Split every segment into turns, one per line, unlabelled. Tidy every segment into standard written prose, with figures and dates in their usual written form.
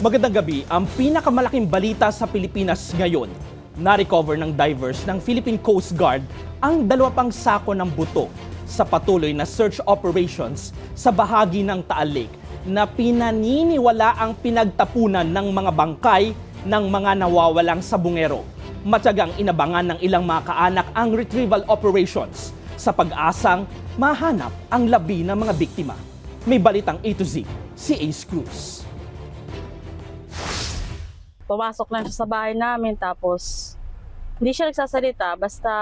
Magandang gabi. Ang pinakamalaking balita sa Pilipinas ngayon, na-recover ng divers ng Philippine Coast Guard ang 2 pang sako ng buto sa patuloy na search operations sa bahagi ng Taal Lake na pinaniniwala ang pinagtapunan ng mga bangkay ng mga nawawalang sabungero. Matyagang inabangan ng ilang mga kaanak ang retrieval operations sa pag-asang mahanap ang labi ng mga biktima. May balitang A to Z, si Ace Cruz.
Pumasok lang siya sa bahay namin tapos hindi siya nagsasalita basta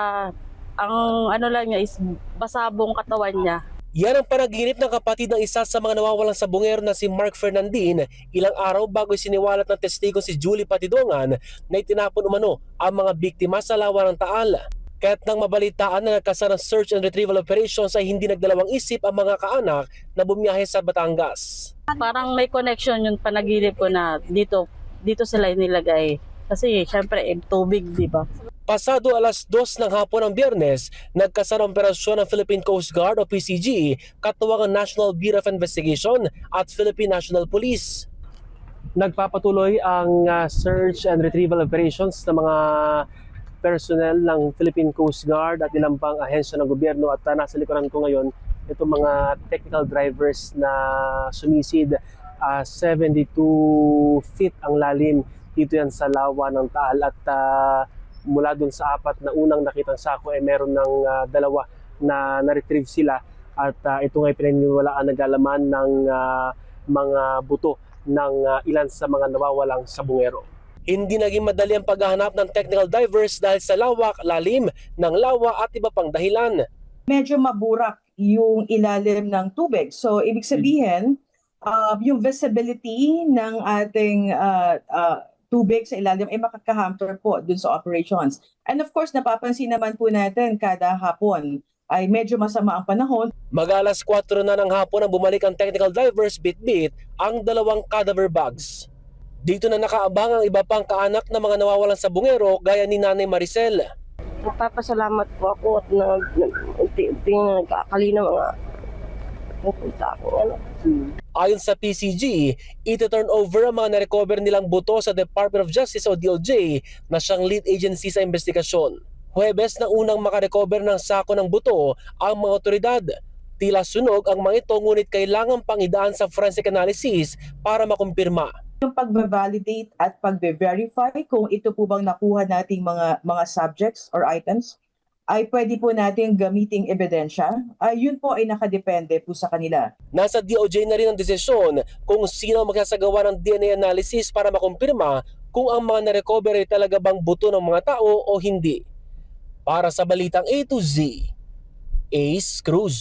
ang ano lang niya is basabong katawan niya.
Yan ang panaginip ng kapatid ng isa sa mga nawawalang sabungero na si Mark Fernandin ilang araw bago isiniwalat ng testigo si Julie Patidongan na itinapon umano ang mga biktima sa lawa ng Taal. Kaya't nang mabalitaan na nagkasa ng search and retrieval operations ay hindi nagdalawang isip ang mga kaanak na bumiyahe sa Batangas.
Parang may connection yung panaginip ko na dito sila inilagay. Kasi syempre tubig, di ba?
Pasado alas 2 ng hapon ng Biyernes, nagkasa ng operasyon ng Philippine Coast Guard o PCG, katuwang ang National Bureau of Investigation at Philippine National Police. Nagpapatuloy ang search and retrieval operations ng mga personnel ng Philippine Coast Guard at ilang pang ahensya ng gobyerno at nasa likuran ko ngayon itong mga technical drivers na sumisid. 72 feet ang lalim dito yan sa lawa ng Taal at mula dun sa 4 na unang nakitang sako ay meron ng 2 na na-retrieve sila at ito nga ay pinaniniwalaan naglalaman ng mga buto ng ilan sa mga nawawalang sabungero. Hindi naging madali ang paghahanap ng technical divers dahil sa lawak, lalim ng lawa at iba pang dahilan.
Medyo maburak yung ilalim ng tubig. So, ibig sabihin, yung visibility ng ating tubig sa ilalim ay makakahamper po dun sa operations. And of course, napapansin naman po natin kada hapon ay medyo masama ang panahon.
Mag-alas 4 na ng hapon ang bumalik ang technical divers bit-bit ang 2 cadaver bags. Dito na nakaabang ang iba pang kaanak na mga nawawalang sabungero gaya ni Nanay Maricel.
Nagpapasalamat po ako at unti-unti na nagkakali na mga pupunta akong anak.
Ayon sa PCG, iti-turn over ang mga na-recover nilang buto sa Department of Justice o DOJ na siyang lead agency sa investigasyon. Huwebes na unang makarecover ng sako ng buto ang mga otoridad. Tila sunog ang mga ito ngunit kailangan pang idaan sa forensic analysis para makumpirma.
Yung pag-validate at pag-verify kung ito po bang nakuha nating mga subjects or items ay pwede po natin gamiting ebidensya. Yun po ay nakadepende po sa kanila.
Nasa DOJ na rin ang desisyon kung sino ang magsasagawa ng DNA analysis para makumpirma kung ang mga na-recover ay talaga bang buto ng mga tao o hindi. Para sa Balitang A to Z, Ace Cruz.